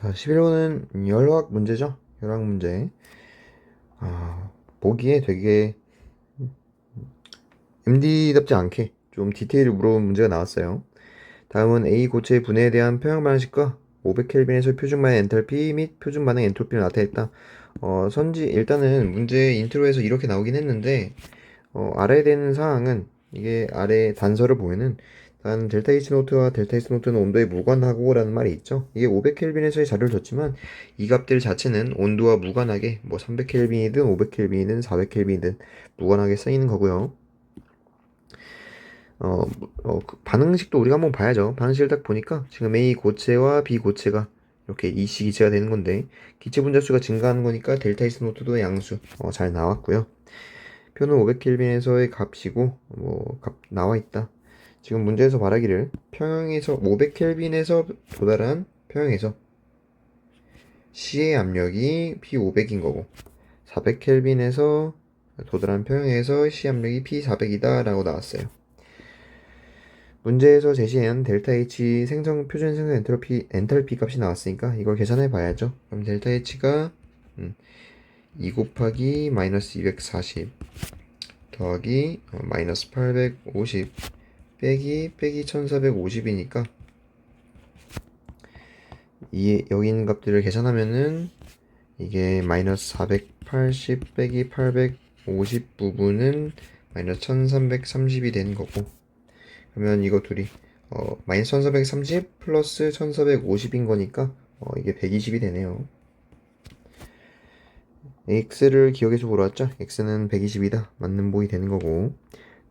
자, 11번은 열화학 문제죠. 열화학 문제. 보기에 되게 MD답지 않게 좀 디테일을 물어본 문제가 나왔어요. 다음은 A 고체의 분해에 대한 평형 방식과 500켈빈에서 표준 반응 엔탈피 및 표준 반응 엔트로피를 나타냈다. 일단은 문제 인트로에서 이렇게 나오긴 했는데, 알아야 되는 사항은 이게 아래 단서를 보면은 단 델타 H 노트와 델타 S 노트는 온도에 무관하고라는 말이 있죠. 이게 500켈빈에서의 자료를 줬지만 이 값들 자체는 온도와 무관하게 뭐 300켈빈이든 500켈빈이든 400켈빈이든 무관하게 쓰이는 거고요. 그 반응식도 우리가 한번 봐야죠. 반응식을 딱 보니까 지금 A 고체와 B 고체가 이렇게 이시 기체가 되는 건데 기체 분자수가 증가하는 거니까 델타 S 노트도 양수 잘 나왔고요. 표는 500켈빈에서의 값이고 값 나와 있다. 지금 문제에서 말하기를 평형에서 500켈빈에서 도달한 평형에서 C의 압력이 P500인 거고 400켈빈에서 도달한 평형에서 C 압력이 P400이다 라고 나왔어요. 문제에서 제시한 델타 H 표준 생성 엔탈피 값이 나왔으니까 이걸 계산해 봐야죠. 그럼 델타 H가 2 곱하기 마이너스 240 더하기 마이너스 850 빼기 1450이니까 여기 있는 값들을 계산하면은 이게 마이너스 480 빼기 850 부분은 마이너스 1330이 되는 거고, 그러면 이거 둘이 마이너스 1430 플러스 1450인 거니까 이게 120이 되네요. x를 기억해서 보러 왔죠? x는 120이다 맞는 보이 되는 거고,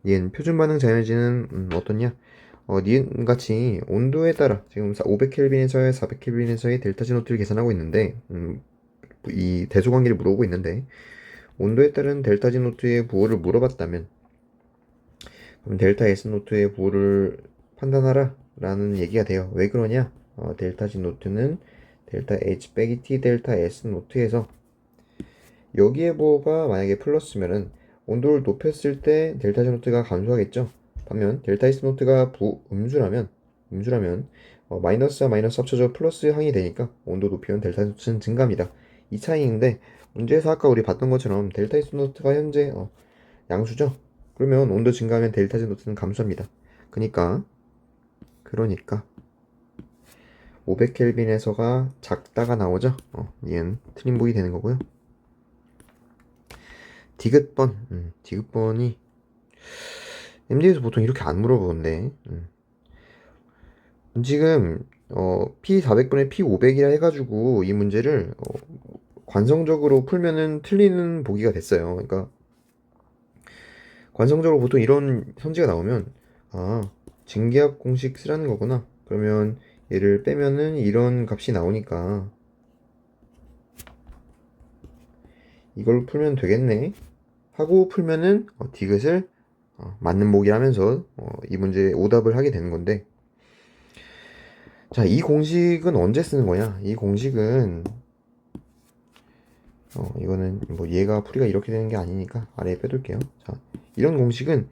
얘는 표준 반응 자연해지는 어떻냐? 니은같이 온도에 따라 지금 500켈빈에서의 400켈빈에서의 델타 G 노트를 계산하고 있는데, 이 대소 관계를 물어보고 있는데, 온도에 따른 델타 G 노트의 부호를 물어봤다면, 그럼 델타 S 노트의 부호를 판단하라 라는 얘기가 돼요. 왜 그러냐? 델타 G 노트는 델타 H 빼기 T 델타 S 노트에서 여기의 부호가 만약에 플러스면은 온도를 높였을 때 델타 G 노트가 감소하겠죠. 반면 델타 S 노트가 음수라면 마이너스와 마이너스 합쳐져 플러스 항이 되니까 온도 높이면 델타 S 노트는 증가합니다. 이 차이인데 문제에서 아까 우리 봤던 것처럼 델타 S 노트가 현재 양수죠. 그러면 온도 증가하면 델타 Z 노트는 감소합니다. 그러니까 500켈빈에서가 작다가 나오죠. 얘는 틀린 보기 되는 거고요. 디귿번이 MD에서 보통 이렇게 안 물어보는데, 지금 P400분의 P500이라 해가지고 이 문제를 관성적으로 풀면은 틀리는 보기가 됐어요. 그러니까 관성적으로 보통 이런 선지가 나오면 증기압 공식 쓰라는 거구나. 그러면 얘를 빼면은 이런 값이 나오니까 이걸 풀면 되겠네 하고 풀면은 디귿을 맞는 보기 하면서 이 문제에 오답을 하게 되는 건데, 자, 이 공식은 언제 쓰는 거냐? 이 공식은 이거는 뭐 얘가 풀이가 이렇게 되는 게 아니니까 아래에 빼둘게요. 자, 이런 공식은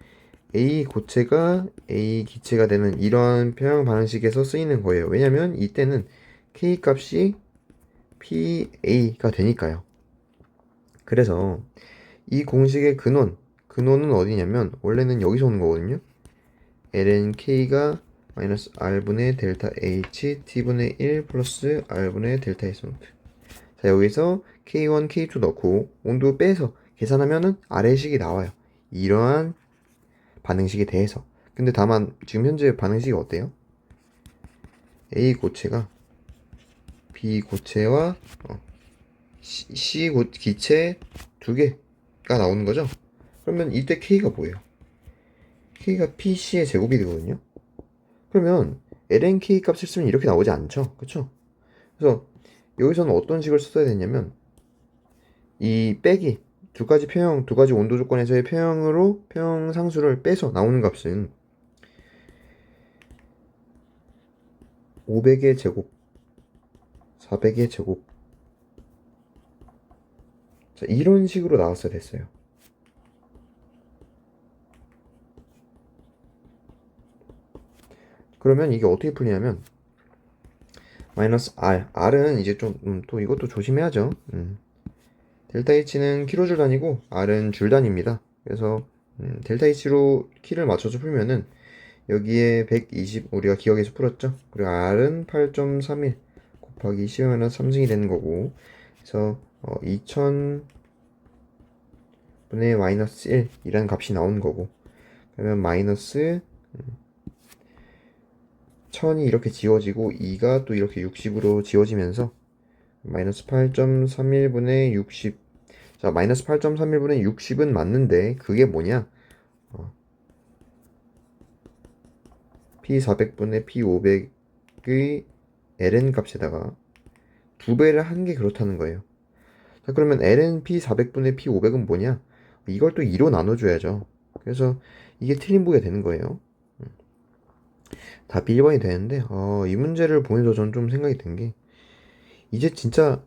A 고체가 A 기체가 되는 이런 평형 방식에서 쓰이는 거예요. 왜냐면 이때는 K 값이 PA가 되니까요. 그래서 이 공식의 근원은 어디냐면 원래는 여기서 오는 거거든요. ln k가 마이너스 r분의 델타 h t분의 1 플러스 r분의 델타 s 노트. 자, 여기서 k1, k2 넣고 온도 빼서 계산하면은 아래식이 나와요. 이러한 반응식에 대해서. 근데 다만 지금 현재 반응식이 어때요? A 고체가 B 고체와 C 기체 두 개가 나오는 거죠. 그러면 이때 K가 뭐예요? K가 PC의 제곱이 되거든요. 그러면 LNK 값을 쓰면 이렇게 나오지 않죠. 그쵸? 그래서 여기서는 어떤 식을 써야 되냐면 이 빼기 두 가지 온도 조건에서의 평형으로 평형 상수를 빼서 나오는 값은 500의 제곱, 400의 제곱. 자, 이런 식으로 나왔어야 됐어요. 그러면 이게 어떻게 풀리냐면 마이너스 R. R은 이제 좀, 또 이것도 조심해야죠. 델타 H는 킬로줄 단위고, R은 줄 단위입니다. 그래서, 델타 H로 키를 맞춰서 풀면은, 여기에 120, 우리가 기억에서 풀었죠? 그리고 R은 8.31 곱하기 10-3승이 되는 거고, 그래서, 2000분의 마이너스 1이라는 값이 나오는 거고, 그러면 마이너스 1000이 이렇게 지워지고 2가 또 이렇게 60으로 지워지면서 마이너스 8.31분의 60. 자, 마이너스 8.31분의 60은 맞는데 그게 뭐냐? P400분의 P500의 ln 값에다가 두 배를 한 게 그렇다는 거예요. 자, 그러면 ln P400분의 P500은 뭐냐? 이걸 또 2로 나눠줘야죠. 그래서 이게 틀린 보기가 되는 거예요. 답이 1번이 되는데, 이 문제를 보면서 전 좀 생각이 든 게, 이제 진짜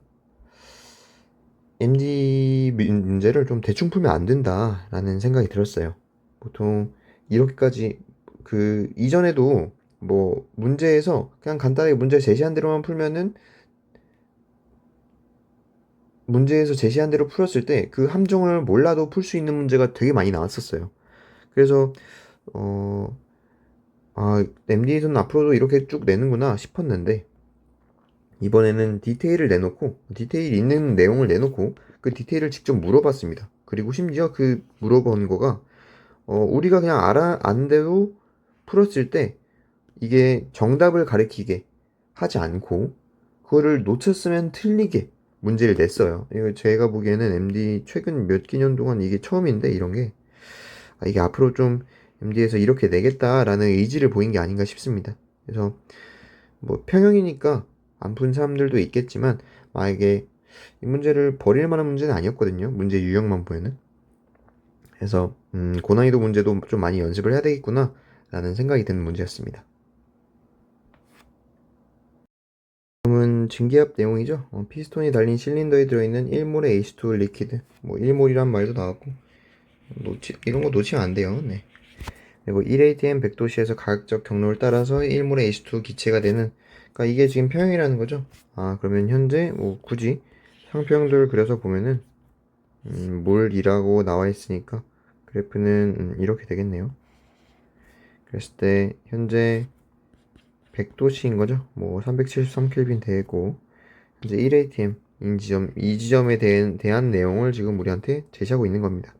MD 문제를 좀 대충 풀면 안 된다라는 생각이 들었어요. 보통 이렇게까지 이전에도 뭐 문제에서 그냥 간단하게 문제 제시한 대로만 풀면은 문제에서 제시한 대로 풀었을 때 그 함정을 몰라도 풀 수 있는 문제가 되게 많이 나왔었어요. 그래서 어, MD에서는 앞으로도 이렇게 쭉 내는구나 싶었는데 이번에는 디테일을 내놓고 디테일 있는 내용을 내놓고 그 디테일을 직접 물어봤습니다. 그리고 심지어 그 물어본 거가 우리가 그냥 안대로 풀었을 때 이게 정답을 가리키게 하지 않고 그거를 놓쳤으면 틀리게 문제를 냈어요. 이거 제가 보기에는 MD 최근 몇 개년 동안 이게 처음인데 이런 게 이게 앞으로 좀 MD에서 이렇게 내겠다라는 의지를 보인 게 아닌가 싶습니다. 그래서 뭐 평형이니까 안 푼 사람들도 있겠지만 만약에 이 문제를 버릴 만한 문제는 아니었거든요. 문제 유형만 보면은. 그래서 고난이도 문제도 좀 많이 연습을 해야 되겠구나 라는 생각이 드는 문제였습니다. 다음은 증기압 내용이죠. 피스톤이 달린 실린더에 들어있는 1몰의 H2 리퀴드, 뭐 1몰이란 말도 나왔고 이런 거 놓치면 안 돼요. 네. 그리고 1atm 100도씨에서 가급적 경로를 따라서 1몰의 H2 기체가 되는, 그러니까 이게 지금 평형이라는 거죠. 그러면 현재 뭐 굳이 상평형들을 그려서 보면은 몰이라고 나와 있으니까 그래프는 이렇게 되겠네요. 그랬을 때 현재 100도씨인 거죠. 뭐 373켈빈 되고 현재 1atm 이 지점에 대한 내용을 지금 우리한테 제시하고 있는 겁니다.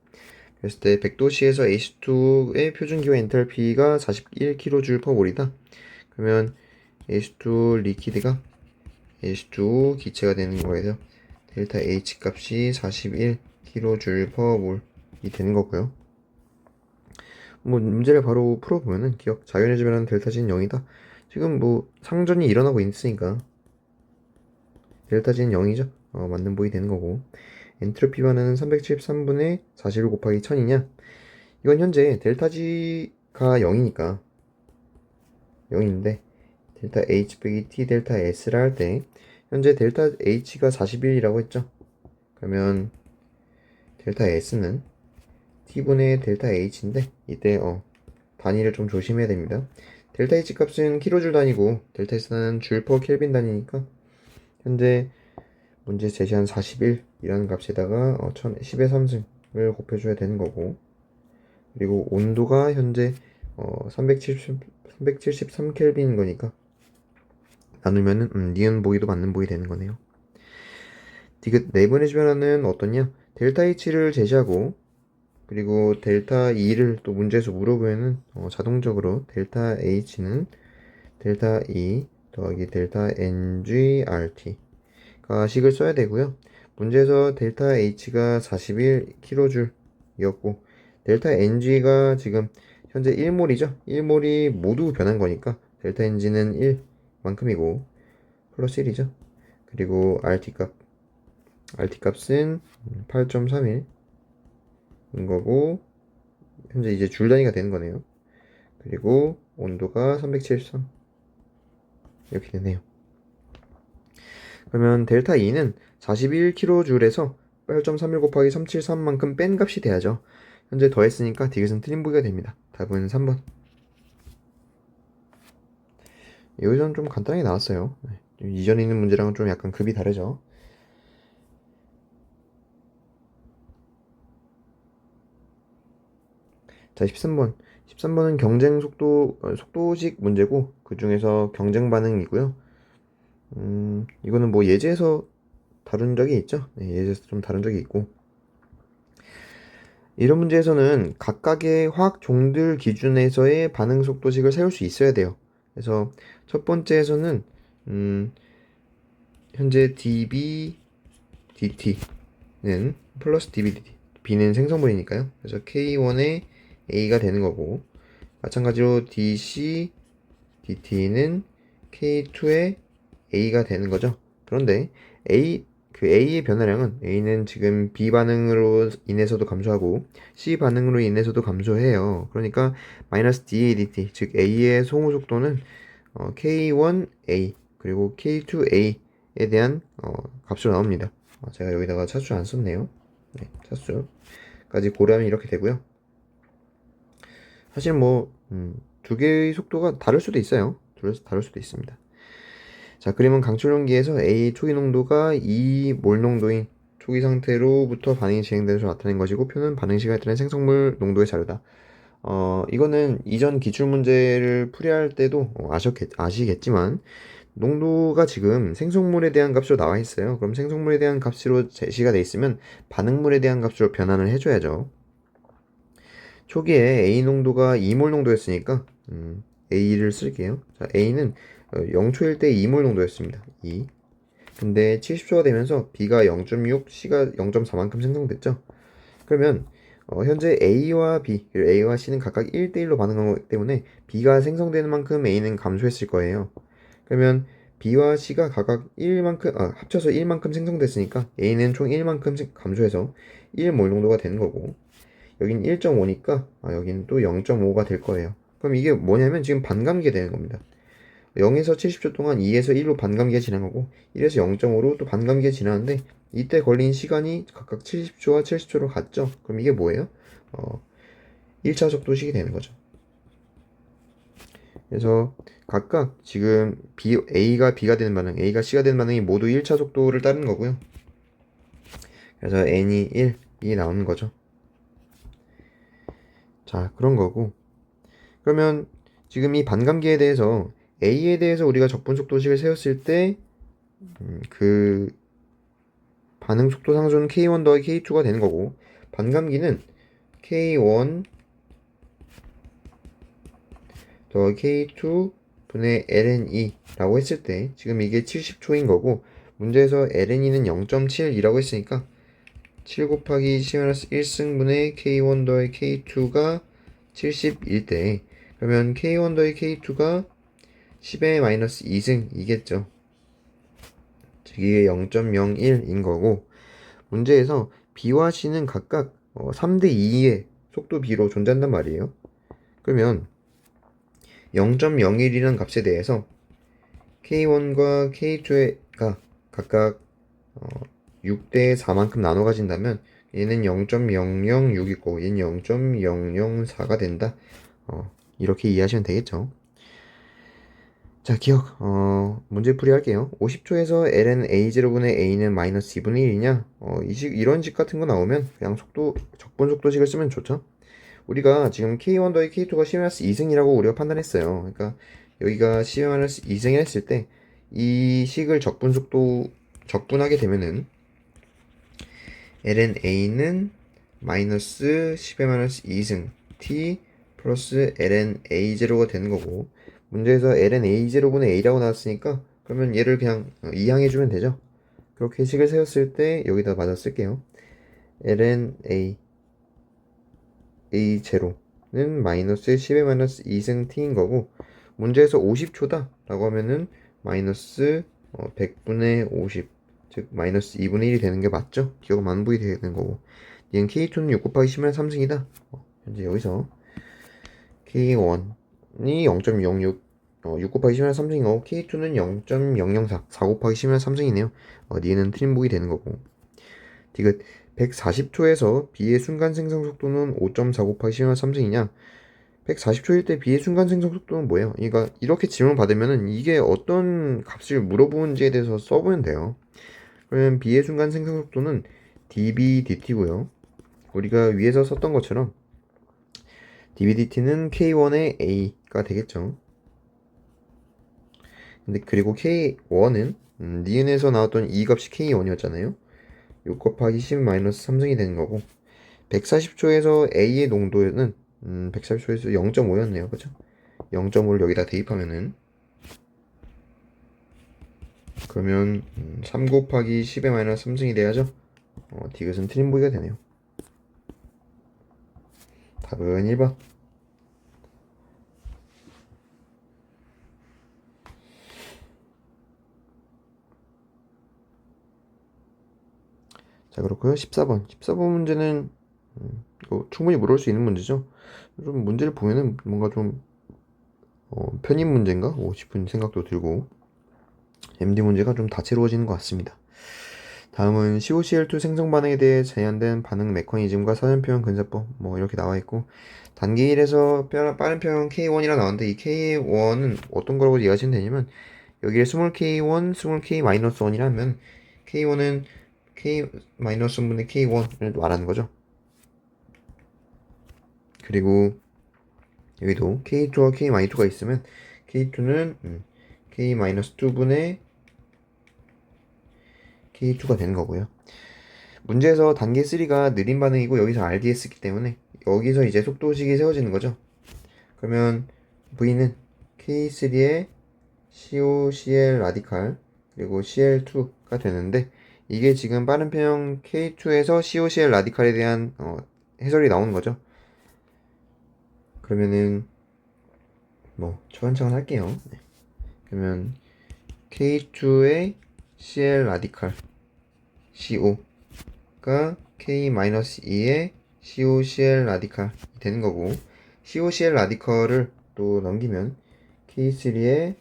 그랬을 때 100도씨에서 H2의 표준기호 엔탈피가 41kJ/몰이다. 그러면 H2 리퀴드가 H2 기체가 되는 거예요. 델타 H 값이 41kJ/몰이 되는 거고요. 뭐 문제를 바로 풀어보면은 기억 자연의 지배라는 델타진 0이다. 지금 뭐 상전이 일어나고 있으니까 델타진 0이죠. 맞는 보이 되는 거고. 엔트로피 반응은 373분의 41 곱하기 1000이냐? 이건 현재 델타 G가 0이니까 0인데 델타 H 빼기 T 델타 S라 할 때 현재 델타 H가 41이라고 했죠. 그러면 델타 S는 T분의 델타 H인데 이때 단위를 좀 조심해야 됩니다. 델타 H 값은 킬로줄 단위고 델타 S는 줄 퍼 켈빈 단위니까 현재 문제 제시한 41이라는 값에다가 10의 3승을 곱해줘야 되는 거고, 그리고 온도가 현재 373켈빈인 거니까 나누면은 니은 보기도 맞는 보기 되는 거네요. 디귿 내분의 변화는 어떠냐? 델타 H를 제시하고 그리고 델타 E를 또 문제에서 물어보면은 자동적으로 델타 H는 델타 E 더하기 델타 NGRT가 식을 써야 되고요. 문제에서 델타 H가 41kJ이었고 델타 NG가 지금 현재 1몰이죠. 1몰이 모두 변한 거니까 델타 NG는 1만큼이고 플러스 1이죠. 그리고 RT 값은 8.31인 거고 현재 이제 줄 단위가 되는 거네요. 그리고 온도가 373 이렇게 되네요. 그러면 델타 E는 41kJ에서 8.31 곱하기 373만큼 뺀 값이 돼야죠. 현재 더했으니까 디귿은 틀린 보기가 됩니다. 답은 3번. 여기서는 좀 간단하게 나왔어요. 이전에 있는 문제랑은 좀 약간 급이 다르죠. 자, 13번. 13번은 경쟁 속도, 속도식 문제고, 그 중에서 경쟁 반응이고요. 이거는 뭐 예제에서 다룬 적이 있죠. 네, 예제에서 좀 다룬 적이 있고. 이런 문제에서는 각각의 화학 종들 기준에서의 반응 속도식을 세울 수 있어야 돼요. 그래서 첫 번째에서는, 현재 dB, dt는 플러스 dB, dt. b는 생성물이니까요. 그래서 K1의 A가 되는 거고, 마찬가지로 dC, dt는 K2의 A가 되는 거죠. 그런데 A의 변화량은 A는 지금 B 반응으로 인해서도 감소하고 C 반응으로 인해서도 감소해요. 그러니까 마이너스 DADT, 즉 A의 송우 속도는 K1A 그리고 K2A에 대한 값으로 나옵니다. 제가 여기다가 차수 안 썼네요. 네, 차수까지 고려하면 이렇게 되고요. 사실 뭐 두 개의 속도가 다를 수도 있어요. 다를 수도 있습니다. 자, 그림은 강철용기에서 A 초기 농도가 2몰 농도인 초기 상태로부터 반응이 진행되는 것을 나타낸 것이고, 표는 반응 시간에 따른 생성물 농도의 자료다. 이거는 이전 기출 문제를 풀이할 때도 아시겠지만, 농도가 지금 생성물에 대한 값으로 나와 있어요. 그럼 생성물에 대한 값으로 제시가 돼 있으면 반응물에 대한 값으로 변환을 해줘야죠. 초기에 A 농도가 2몰 농도였으니까 A를 쓸게요. 자, A는 0초일 때 2몰 농도였습니다. 2. 근데 70초가 되면서 B가 0.6, C가 0.4만큼 생성됐죠. 그러면 현재 A와 B, 그리고 A와 C는 각각 1대1로 반응한 거기 때문에 B가 생성되는 만큼 A는 감소했을 거예요. 그러면 B와 C가 각각 1만큼, 합쳐서 1만큼 생성됐으니까 A는 총 1만큼 감소해서 1몰 농도가 되는 거고, 여긴 1.5니까 여긴 또 0.5가 될 거예요. 그럼 이게 뭐냐면 지금 반감기가 되는 겁니다. 0에서 70초 동안 2에서 1로 반감기가 지난 거고, 1에서 0.5로 또 반감기가 지나는데, 이때 걸린 시간이 각각 70초와 70초로 같죠? 그럼 이게 뭐예요? 1차 속도식이 되는 거죠. 그래서 각각 지금 A가 B가 되는 반응, A가 C가 되는 반응이 모두 1차 속도를 따르는 거고요. 그래서 N이 1이 나오는 거죠. 자, 그런 거고. 그러면 지금 이 반감기에 대해서 A에 대해서 우리가 적분 속도식을 세웠을 때 그 반응 속도 상수는 K1 더하기 K2가 되는 거고, 반감기는 K1 더하기 K2 분의 ln2 라고 했을 때 지금 이게 70초인 거고, 문제에서 ln2는 0.7이라고 했으니까 7 곱하기 10-1승분의 K1 더하기 K2가 70일 때, 그러면 K1 더하기 K2가 10의 마이너스 2승이겠죠. 즉 이게 0.01인 거고, 문제에서 B와 C는 각각 3대2의 속도 B로 존재한단 말이에요. 그러면 0.01이라는 값에 대해서 K1과 K2가 각각 6대 4만큼 나눠 가진다면 얘는 0.006이고 얘는 0.004가 된다. 이렇게 이해하시면 되겠죠. 자, 기억, 문제풀이 할게요. 50초에서 ln a0분의 a는 마이너스 2분의 1이냐? 이런 식 같은 거 나오면 그냥 적분 속도식을 쓰면 좋죠. 우리가 지금 k1 더하기 k2가 10-2승이라고 우리가 판단했어요. 그러니까 여기가 10-2승이 했을 때 이 식을 적분하게 되면은 ln a는 마이너스 10-2승 t 플러스 ln a0가 되는 거고, 문제에서 ln a0분의 a라고 나왔으니까 그러면 얘를 그냥 이항해주면 되죠. 그렇게 식을 세웠을 때 여기다 맞아 쓸게요. ln a0는 마이너스 10의 마이너스 2승 t인 거고, 문제에서 50초다 라고 하면은 마이너스 100분의 50, 즉 마이너스 2분의 1이 되는 게 맞죠? 기호가 만부이 되는 거고, 얘는 K2는 6 곱하기 10의 3승이다. 현재 여기서 K1이 0.06, 6 곱하기 10의 3승인 거고, K2는 0.004, 4 곱하기 10의 3승이네요. 얘는 트림복이 되는 거고, 디귿 140초에서 B의 순간 생성 속도는 5.4 곱하기 10의 3승이냐? 140초일 때 B의 순간 생성 속도는 뭐예요? 그러니까 이렇게 질문 받으면은 이게 어떤 값을 물어보는지에 대해서 써보면 돼요. 그러면 B의 순간 생성 속도는 dB dt고요. 우리가 위에서 썼던 것처럼 dB dt는 K1의 A가 되겠죠. 근데 그리고 K1은 니은에서 나왔던 이 값이 K1이었잖아요. 6 곱하기 10-3승이 되는 거고 140초에서 A의 농도는 140초에서 0.5였네요. 그죠? 0.5를 여기다 대입하면은 그러면 3 곱하기 10의 -3승이 돼야죠. 디귿은 틀린 보기가 되네요. 답은 1번. 자, 그렇고요. 14번. 14번 문제는 이거 충분히 물을 수 있는 문제죠. 좀 문제를 보면은 뭔가 좀 편입 문제인가? 싶은 생각도 들고 MD 문제가 좀 다채로워지는 것 같습니다. 다음은 COCl2 생성 반응에 대해 제한된 반응 메커니즘과 사전표현 근사법 뭐 이렇게 나와 있고 단계 1에서 빠른 표현 K1이라 나왔는데 이 K1은 어떤 거라고 이해하시면 되냐면 여기에 스몰 K1, 스몰 K-1이라면 K1은 K-1분의 K1을 말하는 거죠. 그리고 여기도 K2와 K-2가 있으면 K2는 K-2분의 K2가 되는 거고요. 문제에서 단계 3가 느린 반응이고 여기서 RDS이기 때문에 여기서 이제 속도식이 세워지는 거죠. 그러면 V는 K3의 COCl 라디칼 그리고 Cl2가 되는데 이게 지금 빠른 표현 K2에서 COCl 라디칼에 대한 해설이 나오는 거죠. 그러면은 뭐 차근차근 할게요. 네. 그러면 K2의 Cl 라디칼 CO가 K-2의 COCl 라디칼이 되는 거고 COCl 라디칼을 또 넘기면 K3의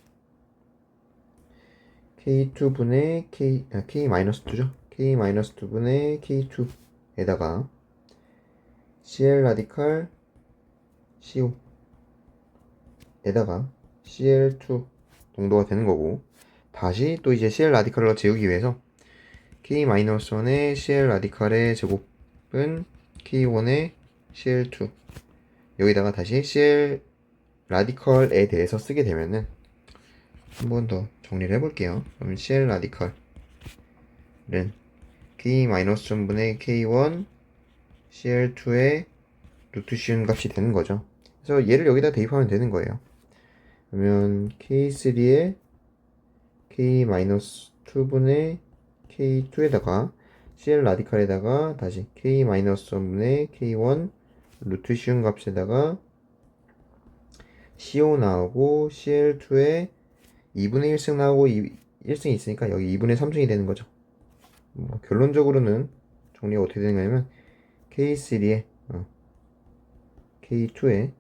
K2분의 K-2죠. K-2분의 K2에다가 Cl 라디칼 CO에다가 Cl2 농도가 되는 거고 다시 또 이제 Cl 라디칼을 재우기 위해서 K-1의 Cl 라디칼의 제곱은 K1의 Cl2 여기다가 다시 Cl 라디칼에 대해서 쓰게 되면은 한 번 더 정리를 해볼게요. 그럼 Cl 라디칼은 K-1분의 K1 Cl2의 루트 씌운 값이 되는 거죠. 그래서 얘를 여기다 대입하면 되는 거예요. 그러면 K3의 K-2분의 K2에다가 Cl 라디칼에다가 다시 K-1분의 K1 루트 씌운 값에다가 CO 나오고 Cl2에 2분의 1승 나오고 1승이 있으니까 여기 2분의 3승이 되는 거죠. 뭐 결론적으로는 정리가 어떻게 되냐면 K3에 K2에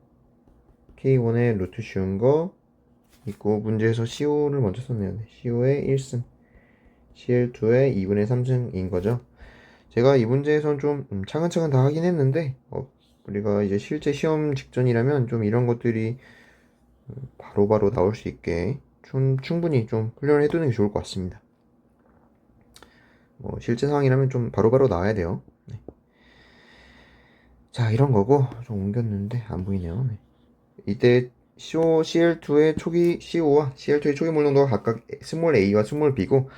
K1의 루트 씌운 거 있고 문제에서 CO를 먼저 썼네요. CO의 1승 CL2의 2분의 3승인 거죠. 제가 이 문제에선 좀 차근차근 다 하긴 했는데 우리가 이제 실제 시험 직전이라면 좀 이런 것들이 바로바로 나올 수 있게 좀 충분히 좀 훈련을 해두는 게 좋을 것 같습니다. 실제 상황이라면 좀 바로바로 나와야 돼요. 네. 자, 이런 거고 좀 옮겼는데 안 보이네요. 네. 이때 CL2의 초기 CO와 CL2의 초기 몰 농도가 각각 스몰 a와 스몰 b고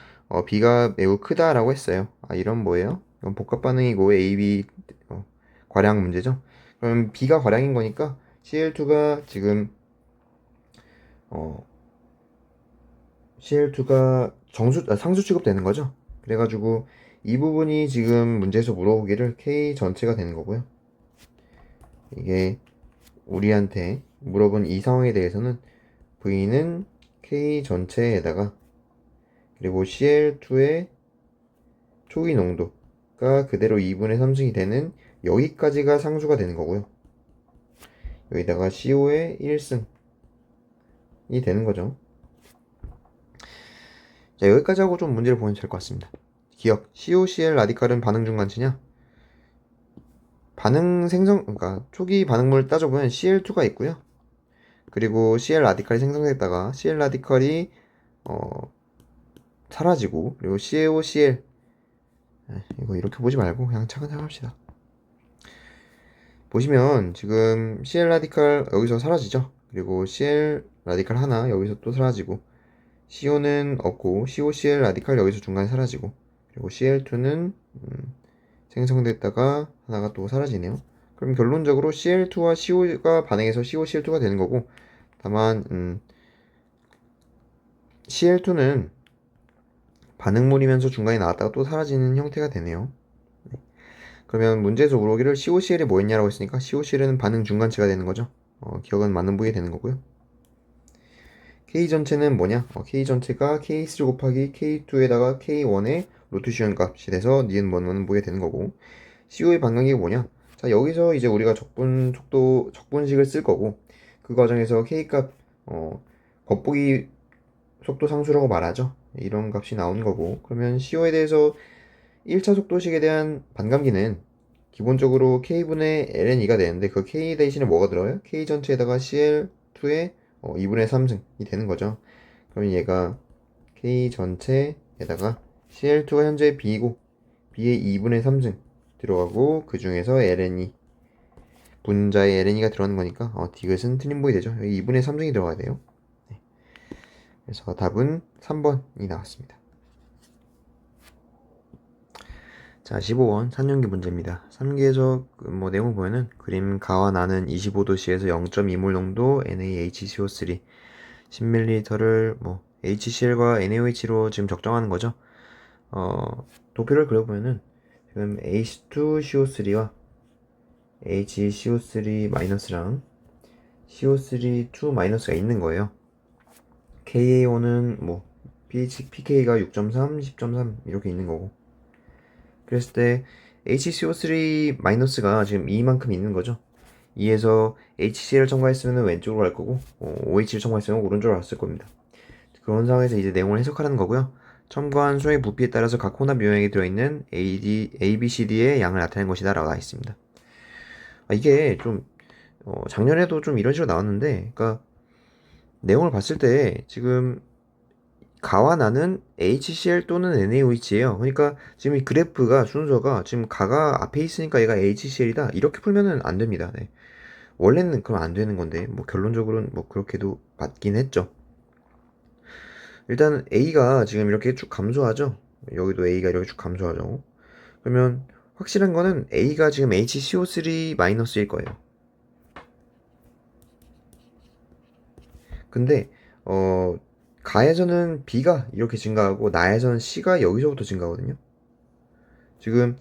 b가 매우 크다라고 했어요. 이런 뭐예요? 이건 복합 반응이고 a, b 과량 문제죠. 그럼 b가 과량인 거니까 CL2가 지금 CL2가 상수 취급되는 거죠. 그래가지고 이 부분이 지금 문제에서 물어보기를 K 전체가 되는 거고요. 이게 우리한테 물어본 이 상황에 대해서는 V는 K 전체에다가 그리고 CL2의 초기 농도가 그대로 2분의 3승이 되는 여기까지가 상수가 되는 거고요. 여기다가 CO의 1승이 되는 거죠. 자, 여기까지 하고 좀 문제를 보면 될 것 같습니다. 기억, COCl 라디칼은 반응 중간치냐? 그러니까 초기 반응물 따져보면 Cl2가 있고요. 그리고 Cl 라디칼이 생성됐다가 Cl 라디칼이 사라지고, 그리고 CaOCl, 이거 이렇게 보지 말고 그냥 차근차근 합시다. 보시면 지금 Cl 라디칼 여기서 사라지죠. 그리고 Cl 라디칼 하나 여기서 또 사라지고, CO는 없고 COCl 라디칼 여기서 중간에 사라지고, 그리고 Cl2는 생성됐다가 하나가 또 사라지네요. 그럼 결론적으로 Cl2와 CO가 반응해서 COCl2가 되는 거고, 다만 Cl2는 반응물이면서 중간에 나왔다가 또 사라지는 형태가 되네요. 그러면 문제에서 물어보기를 COCl이 뭐였냐라고 했으니까 COCl은 반응 중간체가 되는 거죠. 기억은 맞는 부위에 되는 거고요. K 전체는 뭐냐? K 전체가 K3 곱하기 K2에다가 K1의 로투시온 값이 돼서 니은 번호는 뭐게 되는 거고, CO의 반감기가 뭐냐? 자, 여기서 이제 우리가 적분식을 쓸 거고, 그 과정에서 K 값, 겉보기 속도 상수라고 말하죠. 이런 값이 나오는 거고, 그러면 CO에 대해서 1차 속도식에 대한 반감기는 기본적으로 K분의 ln2가 되는데, 그 K 대신에 뭐가 들어요? K 전체에다가 CL2의 2분의 3승이 되는 거죠. 그럼 얘가 K 전체에다가 CL2가 현재 B이고, B의 2분의 3승 들어가고, 그 중에서 ln2 분자의 ln2가 들어가는 거니까 디귿은 틀린 보이 되죠. 여기 2분의 3승이 들어가야 돼요. 네. 그래서 답은 3번이 나왔습니다. 자, 15번 산용기 문제입니다. 3기에서 뭐 내용을 보면은 그림 가와 나는 25도씨에서 0.2몰 농도 NaHCO3 10ml를 뭐 HCl과 NaOH로 지금 적정하는 거죠. 도표를 그려보면은 지금 H2CO3와 HCO3-랑 CO3-2- 있는 거예요. KAO는 뭐 pK가 6.3, 10.3 이렇게 있는 거고, 그랬을 때 HCO3-가 지금 2만큼 있는 거죠. 2에서 HCl을 첨가했으면 왼쪽으로 갈 거고, OH를 첨가했으면 오른쪽으로 갔을 겁니다. 그런 상황에서 이제 내용을 해석하라는 거고요. 첨가한 수의 부피에 따라서 각 혼합 유형에 들어있는 A, B, C, D의 양을 나타낸 것이다 라고 나와 있습니다. 이게 좀 작년에도 좀 이런 식으로 나왔는데, 그러니까 내용을 봤을 때 지금 가와 나는 HCl 또는 NaOH예요. 그러니까 지금 이 그래프가 순서가 지금 가가 앞에 있으니까 얘가 HCl이다 이렇게 풀면은 안 됩니다. 네. 원래는 그럼 안 되는 건데 뭐 결론적으로는 뭐 그렇게도 맞긴 했죠. 일단 A가 지금 이렇게 쭉 감소하죠. 여기도 A가 이렇게 쭉 감소하죠. 그러면 확실한 거는 A가 지금 HCO3-일 거예요. 근데 가에서는 B가 이렇게 증가하고 나에서는 C가 여기서부터 증가하거든요. 지금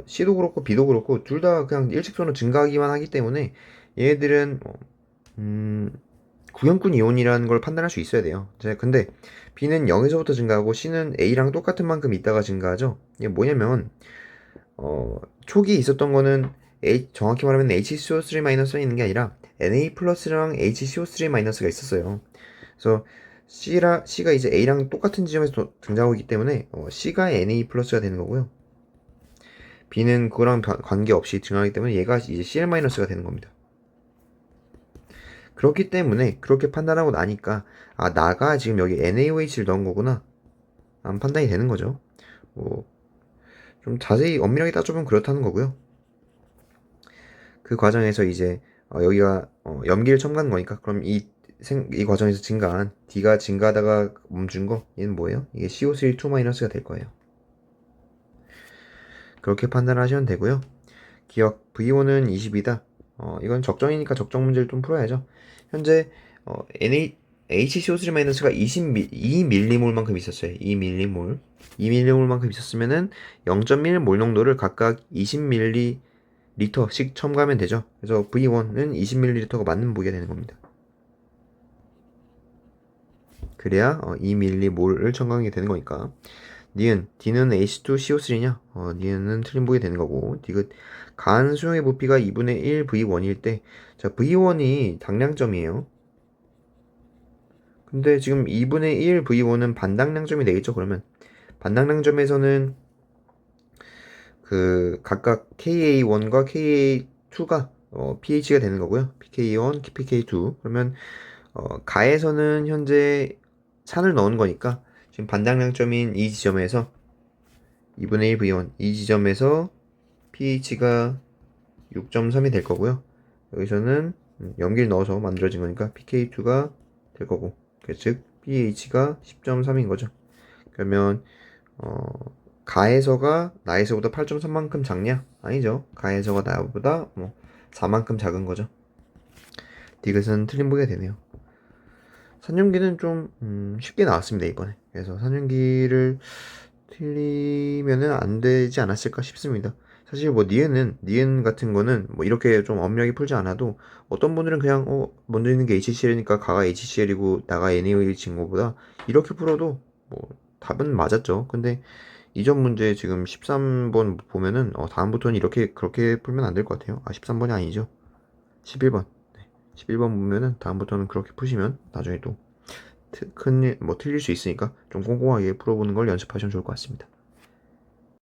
C도 그렇고 B도 그렇고 둘 다 그냥 일직선으로 증가하기만 하기 때문에 얘네들은 구형꾼 이온이라는 걸 판단할 수 있어야 돼요. 근데 B는 0에서부터 증가하고 C는 A랑 똑같은 만큼 있다가 증가하죠. 이게 뭐냐면 초기 있었던 거는 정확히 말하면 HCO3-가 있는 게 아니라 Na 플러스랑 HCO3-가 있었어요. 그래서 C가 이제 A랑 똑같은 지점에서 등장하고 있기 때문에 C가 Na 플러스가 되는 거고요. B는 그거랑 관계없이 증가하기 때문에 얘가 이제 Cl-가 되는 겁니다. 그렇기 때문에 그렇게 판단하고 나니까 나가 지금 여기 NaOH를 넣은 거구나 판단이 되는 거죠. 좀 자세히 엄밀하게 따져보면 그렇다는 거고요. 그 과정에서 이제 여기가 염기를 첨가한 거니까 그럼 이 과정에서 증가한 D가 증가하다가 멈춘 거 얘는 뭐예요? 이게 CO3-2-가 될 거예요. 그렇게 판단하시면 되고요. 기억 V1은 20이다. 이건 적정이니까 적정 문제를 좀 풀어야죠. 현재 HCO3-가 2mm만큼 있었어요. 2mm몰. 2mm몰만큼 있었으면은 0.1몰 농도를 각각 20ml씩 첨가하면 되죠. 그래서 V1은 20ml가 맞는 무게가 되는 겁니다. 그래야 2mm몰을 첨가하게 되는 거니까. 니은 D는 H2CO3냐? 니은은 틀린 보게 되는 거고, 디귿 가한 수용의 부피가 2분의 1 V1일 때, 자 V1이 당량점이에요. 근데 지금 2분의 1 V1은 반당량점이 되겠죠. 그러면 반당량점에서는 그 각각 KA1과 KA2가 pH가 되는 거고요. pK1, pK2. 그러면 가에서는 현재 산을 넣은 거니까 지금 반장량점인 이 지점에서 2분의 1 V1 이 지점에서 pH가 6.3이 될 거고요. 여기서는 염기를 넣어서 만들어진 거니까 pK2가 될 거고, 즉 pH가 10.3인 거죠. 그러면 가에서가 나에서보다 8.3만큼 작냐? 아니죠. 가에서가 나보다 4만큼 작은 거죠. 디귿은 틀린 보기가 되네요. 산염기는 좀 쉽게 나왔습니다, 이번에. 그래서 산염기를 틀리면은 안 되지 않았을까 싶습니다. 사실 뭐 니은 같은 거는 뭐 이렇게 좀 엄밀하게 풀지 않아도 어떤 분들은 그냥 먼저 있는 게 HCl이니까 가가 HCl이고 나가 NaOH인 거보다 이렇게 풀어도 뭐 답은 맞았죠. 근데 이전 문제 지금 13번 보면은 다음부터는 이렇게 그렇게 풀면 안 될 것 같아요. 13번이 아니죠. 11번. 11번 보면은 다음부터는 그렇게 푸시면 나중에 또 큰일 뭐 틀릴 수 있으니까 좀 꼼꼼하게 풀어보는 걸 연습하시면 좋을 것 같습니다.